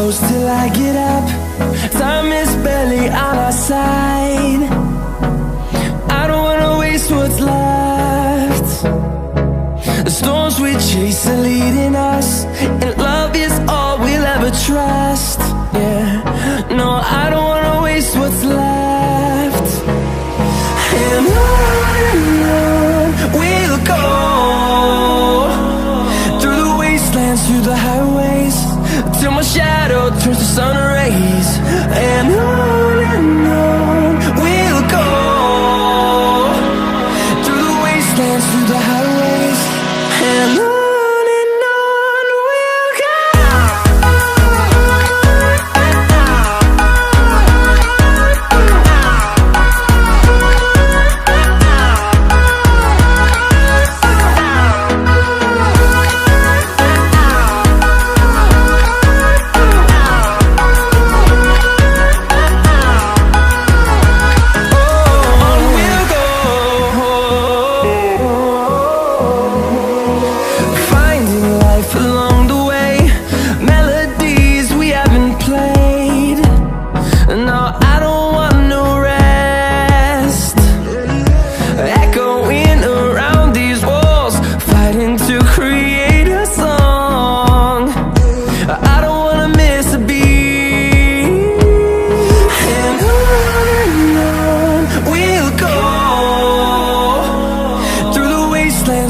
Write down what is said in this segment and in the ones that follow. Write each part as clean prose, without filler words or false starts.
close till I get up. Time is barely on our side. I don't wanna waste what's left. The storms we chase are leading us, and love is all we'll ever trust. Yeah, no, I don't wanna waste what's left. And on we'll go, through the wastelands, through the highways, till my shadow turns to sun rays. And on we'll go, through the wastelands, through the highways, and on we'll go.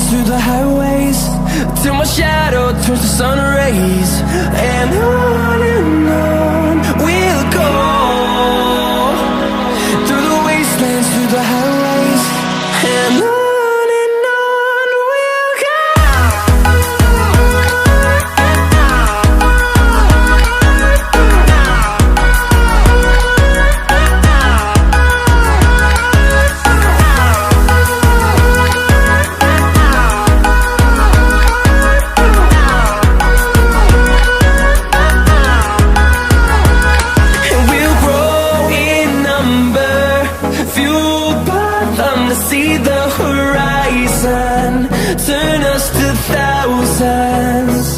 Through the highways, till my shadow turns to sun rays. And on we'll go, through the wastelands, through the highways, and on we'll go. See the horizon, turn us to thousands.